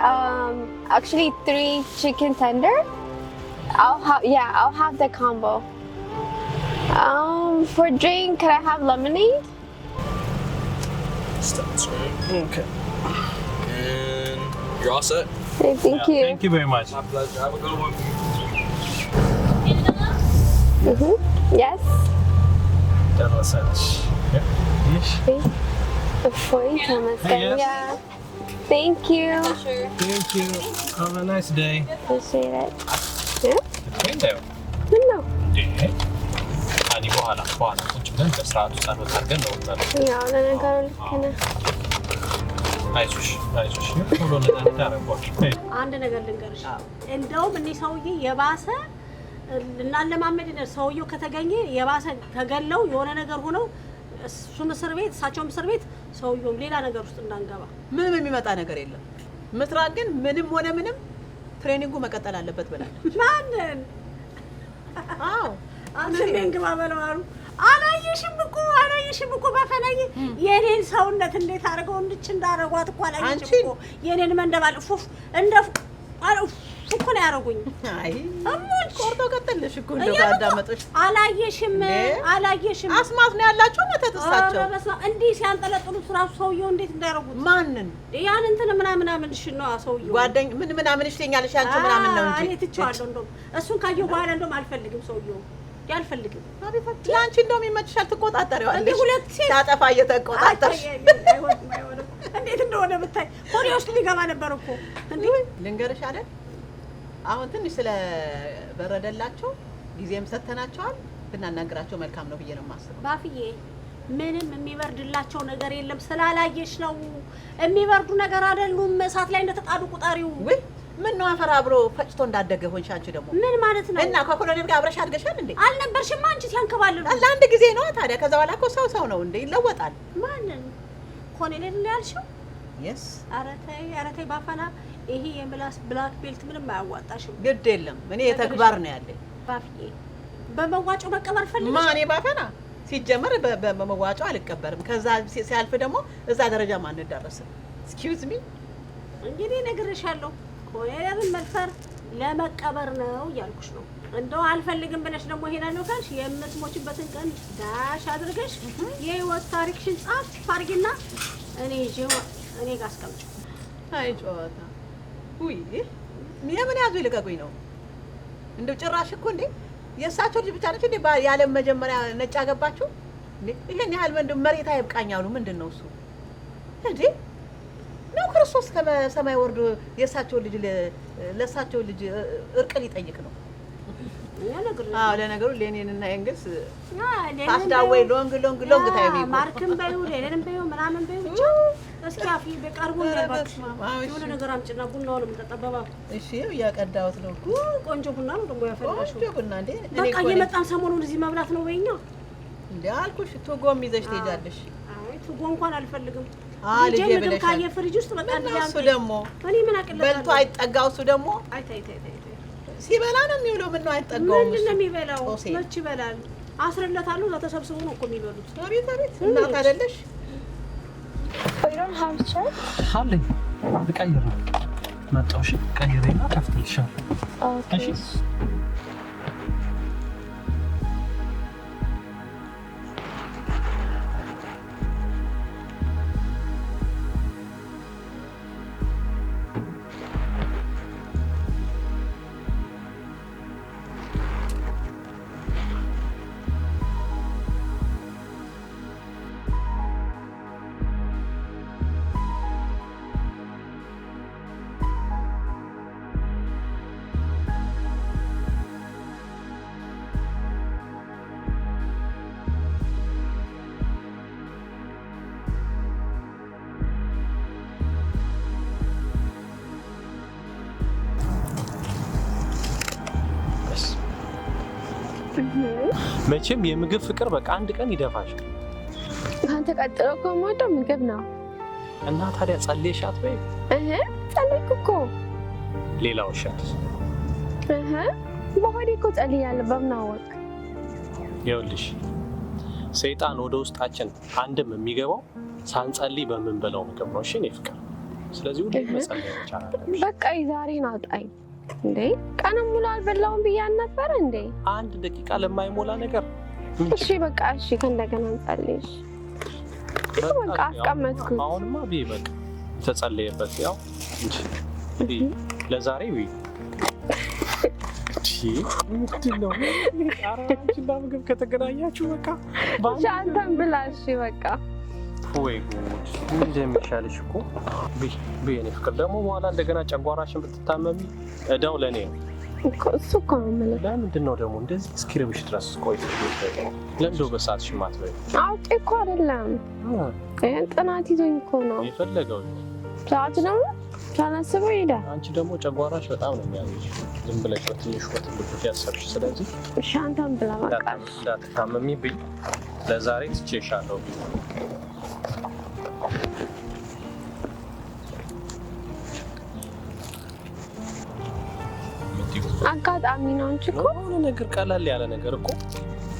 actually 3 chicken tender? I'll have the combo. For drink can I have lemonade? Okay. And you're all set? Hey, thank you. Thank you very much. My pleasure. Have a good one. Yes. ደረሰች። እፎይ ተመስገን። Yeah. Thank you. Thank you. Have a nice day. Appreciate it. ምን ነው? አኒ በኋላ ቁጭ ብለን በስርዓቱ ጸሎት አድርገን ነው ወጣን። ያው ለነገሩ ልክ ነህ። አይዞሽ ቶሎ እንዳረጋሽ አንድ ነገር ልንገርሽ። እንደውም እኔ ሰውዬ የባሰ እናለማመድ ሰውየው ከተገኘ የባሰ ተገለው የሆነ ነገር ሆነው እሱም እስር ቤት እሳቸውም እስር ቤት ሰውየውም ሌላ ነገር ውስጥ እንዳንገባ። ምንም የሚመጣ ነገር የለም። ምስራቅ ግን ምንም ሆነ ምንም ትሬኒንጉ መቀጠል አለበት ብላለች። ማንን? አዎ አንተ መንግባ በለው አሉ። አላየሽም እኮ በፈለኝ የኔን ሰውነት እንዴት አድርገው እንዳረጓት እኮ አላየሽም እኮ የኔን መንደባል ፉፍ እንደ እኮ ነው ያደረጉኝ። አይ አሞች ቆርጦ ቀጠልሽ እኮ እንደው አዳመጦች። አላየሽም አስማት ነው ያላችሁ መተተሳቸው እንዲህ ሲያንጠለጥሉት ራሱ ሰውየው እንዴት እንዳደረጉት። ማንን ያን እንትን ምናምንሽ ነው ሰውየው ጓደኝ ምን ምናምንሽ ትኛለሽ አንቺ ምናምን ነው እንጂ እኔ ትቼዋለሁ። እንደውም እሱን ካየሁ በኋላ እንደውም አልፈልግም ሰውየው ያልፈልግም። ያንቺ እንደውም ይመችሻል ትቆጣጠሪዋለሽ። እንዴ ሁለት ሴት ታጠፋ እየተቆጣጠርሽ እንዴት እንደሆነ ብታይ ሆዴ ውስጥ ሊገባ ነበር እኮ። እንዴ ልንገርሽ አይደል አሁን ትንሽ ስለበረደላቸው ጊዜም ሰተናቸዋል። ብናናግራቸው መልካም ነው ብዬ ነው የማስበው። ባፍዬ ምንም የሚበርድላቸው ነገር የለም። ስላላየሽ ነው። የሚበርዱ ነገር አይደሉም። እሳት ላይ እንደተጣዱ ቁጠሪው። ወይ ምን ነው አፈር አብሮ ፈጭቶ እንዳደገ ሆንሽ አንቺ ደግሞ። ምን ማለት ነው? እና ከኮሎኔል ጋር አብረሽ አድገሻል እንዴ? አልነበርሽም አንቺ ሲያንከባልሉ። ለአንድ ጊዜ ነው ታዲያ። ከዛ በኋላ እኮ ሰው ነው እንዴ ይለወጣል። ማንን? ኮሎኔል ነው ያልሽው? የስ ኧረ ተይ ባፈና። ይሄ የምላስ ብላክ ቤልት ምንም አያዋጣሽም። ግድ የለም እኔ የተግባር ነው ያለኝ። ባፍዬ በመዋጮ መቀበር ፈልገሽ? ማኔ ባፈና ሲጀመር በመዋጮ አልቀበርም። ከዛ ሲያልፍ ደግሞ እዛ ደረጃ ማን ደረሰ? ኤክስኪውዝ ሚ እንግዲህ ነግሬሻለሁ። ኮሎኔልን መልፈር ለመቀበር ነው እያልኩሽ ነው። እንደው አልፈልግም ብለሽ ደግሞ ሄዳለሁ ካልሽ የምትሞችበትን ቀን ዳሽ አድርገሽ የህይወት ታሪክሽን ጻፍ አድርጊና እኔ ጋር አስቀምጪው። አይ ጨዋታ ውይ የምን ያዙ ይልቀቁኝ ነው እንደው ጭራሽ እኮ እንዴ የእሳቸው ልጅ ብቻ ነች እንዴ የዓለም መጀመሪያ ነጭ አገባችሁ እንዴ? ይሄን ያህል መሬት አይብቃኛሉ። ምንድን ነው እሱ እንዴ? ነው ክርስቶስ ከሰማይ ወርዶ የእሳቸው ልጅ ለእሳቸው ልጅ እርቅ ሊጠይቅ ነው። አዎ ለነገሩ ሌኒንና ኤንግልስ ታስዳወይ ሎንግ ታይም ማርክም በይው ሌኒንም በይው ምናምን በይው ብቻ እስኪ አፊ በቀርቡ ያባክሽ የሆነ ነገር አምጪና ቡናውን የምጠጣበባ። እሺ እያቀዳሁት ነው። ቆንጆ ቡና ነው ደግሞ ያፈላሽው። ቆንጆ ቡና እንዴ በቃ እየመጣን ሰሞኑን እዚህ መብላት ነው ወይኛ እንዴ አልኩሽ። ቱጎም ይዘሽ ትሄጃለሽ። አይ ቱጎ እንኳን አልፈልግም። ልጄ ብለሽ ካየ ፍሪጅ ውስጥ በቃ እሱ ደግሞ እኔ ምን አቅለታለሁ በልቶ አይጠጋው። እሱ ደግሞ አይ ታይ ሲበላ ነው የሚውለው። ምን ነው አይጠጋውም? ምንድን ነው የሚበላው? መች ይበላል? አስረለታለሁ። እዛ ተሰብስበው ነው እኮ የሚበሉት። አቤት እናት አይደለሽ? አለኝ ልቀይር ነው መጣሁ። እሺ ቀይሬና ከፍትልሻለሁ። እሺ መቼም የምግብ ፍቅር በቃ አንድ ቀን ይደፋሻል። አንተ ቀጥሎ እኮ የምወደው ምግብ ነው። እና ታዲያ ጸልየሻት በይ? ጸለይኩ እኮ። ሌላው እሸት በሆዴ እኮ ጸልያለሁ። በምን አወቅ? ይኸውልሽ ሰይጣን ወደ ውስጣችን አንድም የሚገባው ሳንጸልይ በምንበላው ምግብ ነው። እሺ እኔ ፍቅር፣ ስለዚህ ሁሌ መጸለይ ይቻላል። በቃ ዛሬን አውጣኝ እንዴ! ቀንም ሙሉ አልበላሁም ብያለሁ ነበር እንዴ? አንድ ደቂቃ ለማይሞላ ነገር። እሺ በቃ እሺ፣ ከእንደገና እንጸልይ። በቃ አስቀመጥኩት። አሁንማ ቢ በቃ ተጸለየበት። ያው እንጂ ለዛሬ ቢ ምንድነው? ኧረ አንቺና ምግብ ከተገናኛችሁ በቃ አንተም ብላ። እሺ በቃ ወይ ጉድ! እንደሚሻልሽ እኮ ቢ የኔ ፍቅር። ደግሞ በኋላ እንደገና ጨጓራሽን ብትታመሚ እዳው ለእኔ ነው እሱ እኮ ነው የምልህ። ለምንድን ነው ደግሞ እንደዚህ እስኪርብሽ ድረስ ቆይተሽ ለምንድነው በሰዓትሽ የማትበይው? አውቄ እኮ አይደለም ጥናት ይዞኝ እኮ ነው። የፈለገው ሰዓት ነው ታናስበው ሄዳ። አንቺ ደግሞ ጨጓራሽ በጣም ነው የሚያምሽ። ዝም ብለሽ በትንሽ ወጥ ያሰርሽ። ስለዚህ ሻንታም ብላ በቃ እንዳትታመሚብኝ ለዛሬ ትቼሻለሁ። አጋጣሚ ነው እንጂ እኮ የሆነ ነገር ቀላል ያለ ነገር እኮ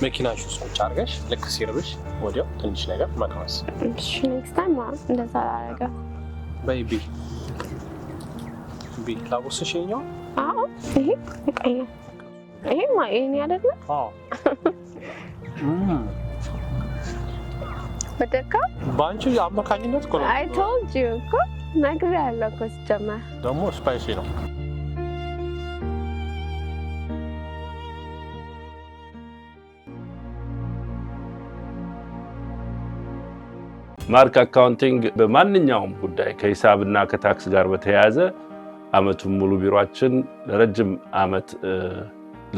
መኪናሽ ውስጥ ቁጭ አድርገሽ ልክ ሲርብሽ ወዲያው ትንሽ ነገር መቅመስ። እሺ ኔክስት ታይም እንደዛ አላደርግም። በይ ቢ ላውስሽ የኛው አዎ ይሄ ቀይ ይሄ ማይኔ አይደለ? አዎ በደካ ባንቺ አማካኝነት እኮ ነው። I told you እኮ ነግሬያለሁ እኮ ሲጀመር ደግሞ ስፓይሲ ነው። ማርክ አካውንቲንግ በማንኛውም ጉዳይ ከሂሳብና ከታክስ ጋር በተያያዘ አመቱን ሙሉ ቢሮአችን ለረጅም አመት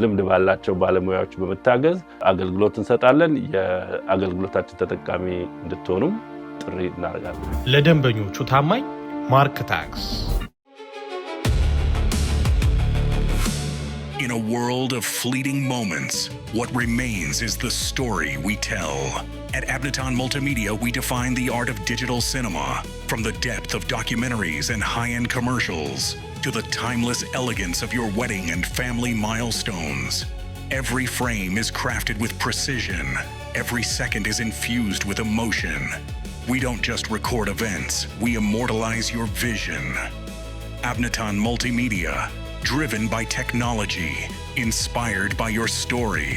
ልምድ ባላቸው ባለሙያዎች በመታገዝ አገልግሎት እንሰጣለን። የአገልግሎታችን ተጠቃሚ እንድትሆኑም ጥሪ እናደርጋለን። ለደንበኞቹ ታማኝ ማርክ ታክስ። In a world of fleeting moments, what remains is the story we tell. At Abniton Multimedia, we define the art of digital cinema, from the depth of documentaries and high-end commercials to the timeless elegance of your wedding and family milestones. Every frame is crafted with precision. Every second is infused with emotion. We don't just record events, we immortalize your vision. Abniton Multimedia, driven by technology, inspired by your story.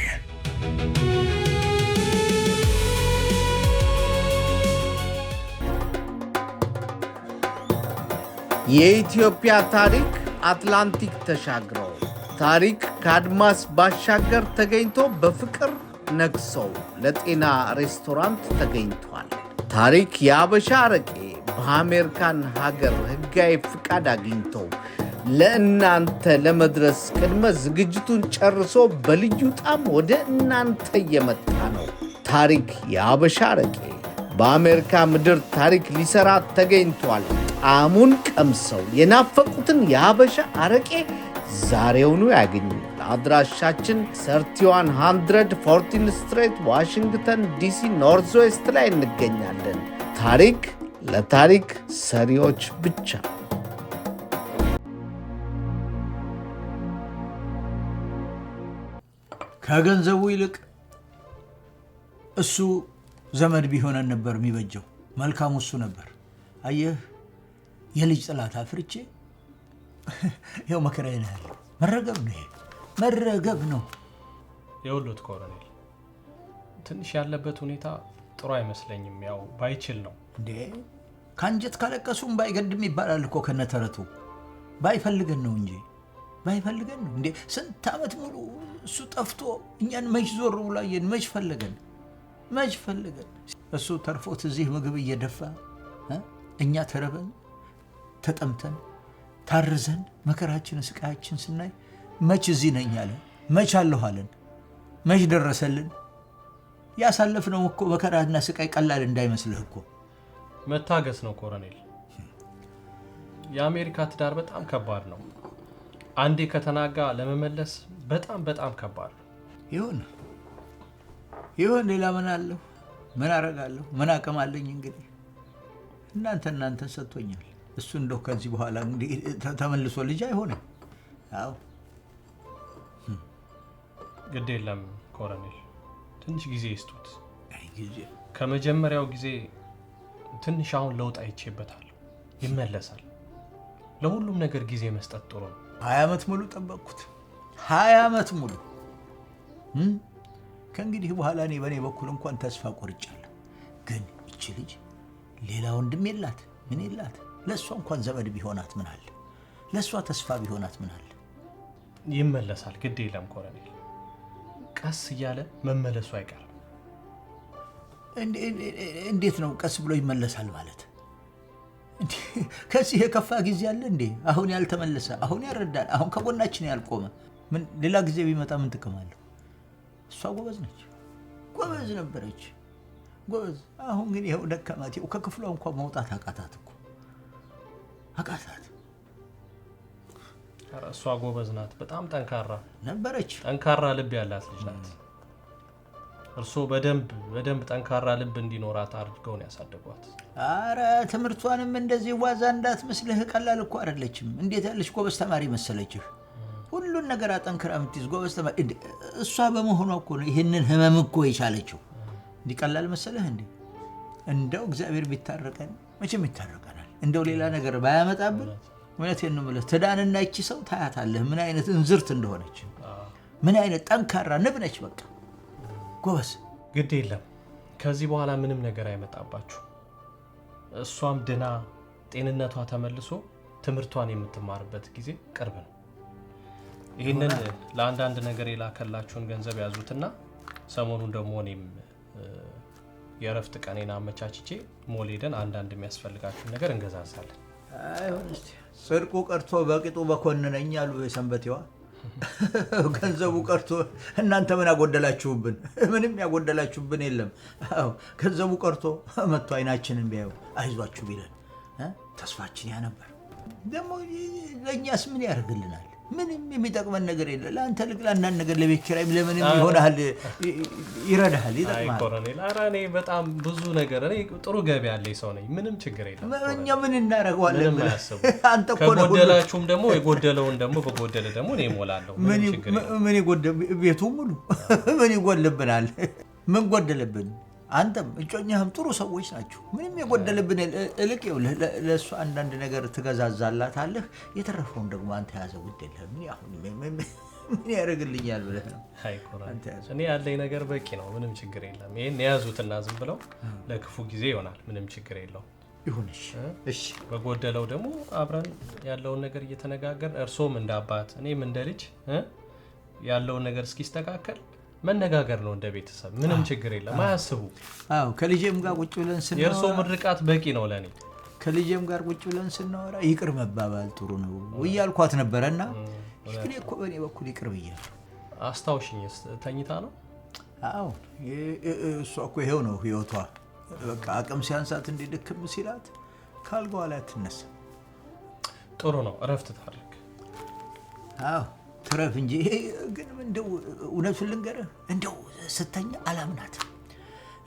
የኢትዮጵያ ታሪክ አትላንቲክ ተሻግረው ታሪክ ከአድማስ ባሻገር ተገኝቶ በፍቅር ነግሰው ለጤና ሬስቶራንት ተገኝቷል። ታሪክ የአበሻ አረቄ በአሜሪካን ሀገር ህጋዊ ፍቃድ አግኝተው ለእናንተ ለመድረስ ቅድመ ዝግጅቱን ጨርሶ በልዩ ጣም ወደ እናንተ እየመጣ ነው። ታሪክ የአበሻ አረቄ በአሜሪካ ምድር ታሪክ ሊሰራ ተገኝቷል። ጣዕሙን ቀምሰው የናፈቁትን የአበሻ አረቄ ዛሬውኑ ያገኙ። አድራሻችን 3100 14 ስትሬት ዋሽንግተን ዲሲ ኖርዝ ዌስት ላይ እንገኛለን። ታሪክ ለታሪክ ሰሪዎች ብቻ። ከገንዘቡ ይልቅ እሱ ዘመድ ቢሆነን ነበር የሚበጀው። መልካሙ እሱ ነበር። አየህ የልጅ ጥላት አፍርቼ ይኸው መከራዬ ነው ያለው። መረገብ ነው ይሄ መረገብ ነው። የውሎት ኮሎኔል ትንሽ ያለበት ሁኔታ ጥሩ አይመስለኝም። ያው ባይችል ነው እንዴ ካንጀት ካለቀሱም ባይገድም ይባላል እኮ ከነተረቱ። ባይፈልገን ነው እንጂ ባይፈልገን ነው እንዴ። ስንት ዓመት ሙሉ እሱ ጠፍቶ እኛን መች ዞር ብሎ አየን? መች ፈለገን? እሱ ተርፎት እዚህ ምግብ እየደፋ እኛ ተረበን ተጠምተን ታርዘን መከራችን ስቃያችን ስናይ መች እዚህ ነኝ አለ? መች አለሁ አለን? መች ደረሰልን? ያሳለፍነው እኮ መከራና ስቃይ ቀላል እንዳይመስልህ እኮ መታገስ ነው ኮሎኔል። የአሜሪካ ትዳር በጣም ከባድ ነው። አንዴ ከተናጋ ለመመለስ በጣም ከባድ ነው። ይሁን ሌላ ምን አለሁ? ምን አረጋለሁ? ምን አቅም አለኝ? እንግዲህ እናንተን ሰጥቶኛል። እሱ እንደው ከዚህ በኋላ እንግዲህ ተመልሶ ልጅ አይሆንም። አዎ ግድ የለም ኮሎኔል፣ ትንሽ ጊዜ ይስጡት። ከመጀመሪያው ጊዜ ትንሽ አሁን ለውጥ አይቼበታለሁ። ይመለሳል። ለሁሉም ነገር ጊዜ መስጠት ጥሩ ነው። 20 ዓመት ሙሉ ጠበቅኩት። 20 ዓመት ሙሉ ከእንግዲህ በኋላ እኔ በእኔ በኩል እንኳን ተስፋ ቆርጫለሁ። ግን እቺ ልጅ ሌላ ወንድም የላት ምን የላት። ለእሷ እንኳን ዘመድ ቢሆናት ምን አለ? ለእሷ ተስፋ ቢሆናት ምን አለ? ይመለሳል። ግድ የለም ኮሎኔል፣ ቀስ እያለ መመለሱ አይቀርም። እንዴት ነው ቀስ ብሎ ይመለሳል ማለት? ከዚህ የከፋ ጊዜ አለ እንዴ? አሁን ያልተመለሰ፣ አሁን ያረዳል፣ አሁን ከጎናችን ያልቆመ ምን ሌላ ጊዜ ቢመጣ ምን ጥቅም አለው? እሷ ጎበዝ ነች፣ ጎበዝ ነበረች፣ ጎበዝ። አሁን ግን ይኸው ደከማት። ይኸው ከክፍሏ እንኳን መውጣት አቃታት እኮ። አቃታት። እሷ ጎበዝ ናት፣ በጣም ጠንካራ ነበረች። ጠንካራ ልብ ያላት ልጅ ናት። እርሶ በደንብ ጠንካራ ልብ እንዲኖራት አድርገው ነው ያሳደጓት። አረ ትምህርቷንም እንደዚህ ዋዛ እንዳትመስልህ፣ ቀላል እኮ አይደለችም። እንዴት ያለች ጎበዝ ተማሪ መሰለችህ! ሁሉን ነገር አጠንክራ የምትይዝ ጎበዝ ተማሪ እሷ በመሆኗ እኮ ነው ይህንን ህመም እኮ የቻለችው። እንዲህ ቀላል መሰለህ እንዴ? እንደው እግዚአብሔር ቢታረቀን፣ መቼም ይታረቀናል። እንደው ሌላ ነገር ባያመጣብን እውነቴን ነው የምልህ፣ ትዳንና ይቺ ሰው ታያታለህ ምን አይነት እንዝርት እንደሆነች፣ ምን አይነት ጠንካራ ንብ ነች። በቃ ጎበዝ። ግድ የለም ከዚህ በኋላ ምንም ነገር አይመጣባችሁ። እሷም ድና ጤንነቷ ተመልሶ ትምህርቷን የምትማርበት ጊዜ ቅርብ ነው። ይህንን ለአንዳንድ ነገር የላከላችሁን ገንዘብ ያዙትና ሰሞኑን ደግሞ እኔም የእረፍት ቀኔን አመቻችቼ ሞል ሄደን አንዳንድ የሚያስፈልጋችሁን ነገር እንገዛዛለን። አይሆን እስቲ ጽድቁ ቀርቶ በቂጡ በኮንነኝ አሉ የሰንበቴዋ። ገንዘቡ ቀርቶ እናንተ ምን ያጎደላችሁብን? ምንም ያጎደላችሁብን የለም። አዎ ገንዘቡ ቀርቶ መጥቶ አይናችንን ቢያዩ አይዟችሁ ቢለን ተስፋችን ያ ነበር። ደግሞ ለእኛስ ምን ያደርግልናል? ምንም የሚጠቅመን ነገር የለ። ለአንተ ልቅ ለአንዳንድ ነገር ለቤት ኪራይም ለምንም ይሆናል፣ ይረዳሃል፣ ይጠቅማል። ኮሎኔል ኧረ እኔ በጣም ብዙ ነገር እኔ ጥሩ ገቢ ያለኝ ሰው ነኝ። ምንም ችግር የለም። እኛ ምን እናደርገዋለን? ምንም አያስቡ። ከጎደላችሁም ደግሞ የጎደለውን ደግሞ በጎደለ ደግሞ እኔ እሞላለሁ። ምን ይጎደል? ቤቱ ሙሉ ምን ይጎልብናል? ምን ጎደለብን? አንተም እጮኛህም ጥሩ ሰዎች ናቸው። ምንም የጎደለብን እልቅ ለእሱ አንዳንድ ነገር ትገዛዛላታለህ። የተረፈውን ደግሞ አንተ ያዘው ውድ የለህም። ምን ያደርግልኛል ብለህ ነው? እኔ ያለኝ ነገር በቂ ነው። ምንም ችግር የለም። ይሄን የያዙትና ዝም ብለው ለክፉ ጊዜ ይሆናል። ምንም ችግር የለውም። ይሁን እሺ። በጎደለው ደግሞ አብረን ያለውን ነገር እየተነጋገርን እርሶም እንደ አባት እኔም እንደ ልጅ ያለውን ነገር እስኪስተካከል መነጋገር ነው እንደ ቤተሰብ። ምንም ችግር የለም። አያስቡ። አዎ ከልጄም ጋር ቁጭ ብለን ስናወራ የእርሶ ምርቃት በቂ ነው ለኔ። ከልጄም ጋር ቁጭ ብለን ስናወራ ይቅር መባባል ጥሩ ነው እያልኳት ነበረና ግን እኮ በእኔ በኩል ይቅር ብያለሁ። አስታውሽኝ። ተኝታ ነው? አዎ እሷ እኮ ይሄው ነው ህይወቷ። በቃ አቅም ሲያንሳት እንዲደክም ሲላት ካልጋዋ ላይ አትነሳ። ጥሩ ነው። እረፍት ታድርግ። አዎ ትረፍ እንጂ። ግን እንደው እውነቱን ልንገርህ፣ እንደው ስተኛ አላምናት።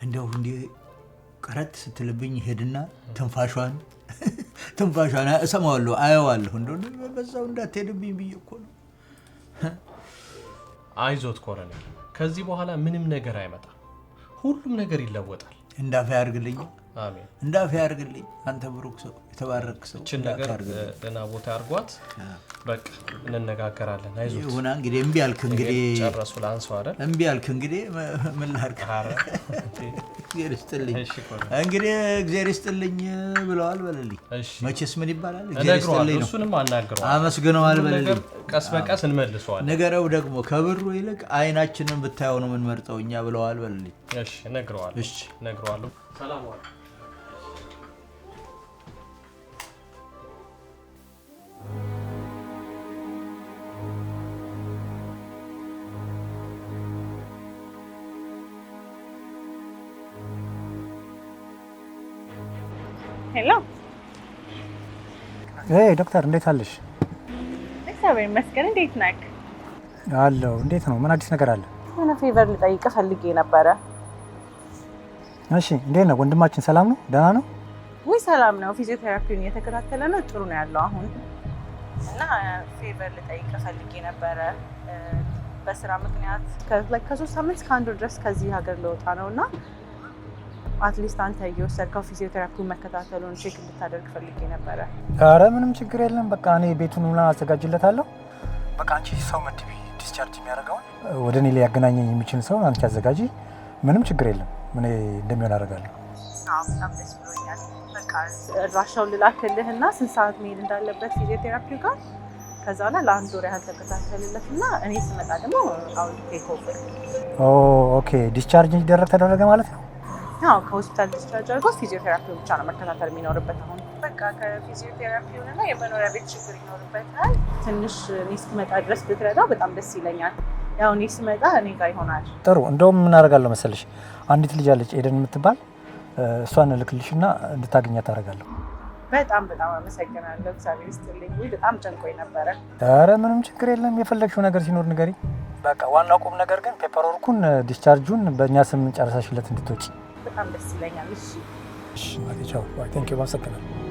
እንደው እንዲህ ቀረት ስትልብኝ ሄድና ትንፋሿን እሰማዋለሁ፣ አየዋለሁ። እንደው በዛው እንዳትሄድብኝ ብዬ እኮ ነው። አይዞት ኮሎኔል፣ ከዚህ በኋላ ምንም ነገር አይመጣም። ሁሉም ነገር ይለወጣል። እንዳፈ ያርግልኝ። አሜን። እንዳፈ ያርግልኝ። አንተ ብሩክ ሰው፣ የተባረክ ሰው። እቺ ነገር ደህና ቦታ አድርጓት። በቃ እንነጋገራለን። አይዞት ይሁና። እንግዲህ እምቢ አልክ። እንግዲህ ጨረሱ ላንሰው አይደል? እምቢ አልክ። እንግዲህ ምን ላድርግ? እግዚአብሔር ይስጥልኝ። እንግዲህ እግዚአብሔር ይስጥልኝ ብለዋል በለልኝ። መቼስ ምን ይባላል? እግዚአብሔር ይስጥልኝ ነው። እሱንም አናግረዋል፣ አመስግነዋል በለልኝ። ቀስ በቀስ እንመልሰዋለን። ነገረው ደግሞ ከብሩ ይልቅ አይናችንን ብታየው ነው የምንመርጠው እኛ ብለዋል በለልኝ። እሺ እነግረዋለሁ። እሺ እነግረዋለሁ። ሰላም ዋል። ሄሎ ዶክተር እንዴት አለሽ? እግዚአብሔር ይመስገን። እንዴት ነህ? አለሁ። እንዴት ነው? ምን አዲስ ነገር አለ? የሆነ ፌቨር ልጠይቅህ ፈልጌ ነበረ። እሺ እንዴት ነው? ወንድማችን ሰላም ነው? ደህና ነው? ውይ ሰላም ነው። ፊዚዮቴራፒውን እየተከታተለ ነው። ጥሩ ነው ያለው አሁን። እና ፌቨር ልጠይቅህ ፈልጌ ነበረ። በስራ ምክንያት ከ3 ሳምንት እስከ 1 ወር ድረስ ከዚህ ሀገር ልወጣ ነው እና አትሊስት አንተ እየወሰድከው ፊዚዮቴራፒውን መከታተሉን ቼክ እንድታደርግ ፈልጌ ነበረ። ኧረ ምንም ችግር የለም። በቃ እኔ ቤቱን ምናምን አዘጋጅለታለሁ። በቃ አንቺ ሰው መድቢ፣ ዲስቻርጅ የሚያደርገውን ወደ እኔ ሊያገናኘኝ የሚችል ሰው አንቺ አዘጋጂ። ምንም ችግር የለም። እኔ እንደሚሆን አደርጋለሁ። በጣም ደስ ብሎኛል። በቃ አድራሻውን ልላክልህና ስንት ሰዓት መሄድ እንዳለበት ፊዚዮቴራፒው ጋር ከዛ ላይ ለ1 ወር ያህል ተከታተልለትና እኔ ስመጣ ደግሞ አሁን ቴክ ኦቨር። ኦኬ ዲስቻርጅ እንዲደረግ ተደረገ ማለት ነው? አዎ ከሆስፒታል ዲስቻርጅ አድርጎ ፊዚዮቴራፒውን ብቻ ነው መከታተል የሚኖርበት። አሁን በቃ ከፊዚዮቴራፒውንና የመኖሪያ ቤት ችግር ይኖርበታል። ትንሽ እኔ እስክመጣ ድረስ ብትረዳው በጣም ደስ ይለኛል። ያው እኔ ስመጣ እኔ ጋር ይሆናል። ጥሩ። እንደውም ምን አደርጋለሁ መሰለሽ፣ አንዲት ልጅ አለች ኤደን የምትባል፣ እሷን እልክልሽና እንድታገኛት አደርጋለሁ። በጣም አመሰግናለሁ። እግዚአብሔር ይስጥልኝ። በጣም ጨንቆኝ ነበረ። ኧረ ምንም ችግር የለም። የፈለግሽው ነገር ሲኖር ንገሪ። በቃ ዋናው ቁም ነገር ግን ፔፐርወርኩን ዲስቻርጁን በእኛ ስም ጨርሰሽለት እንድትወጪ። በጣም ደስ ይለኛል። እሺ ቻው። ቴንክ ዩ። አመሰግናለሁ።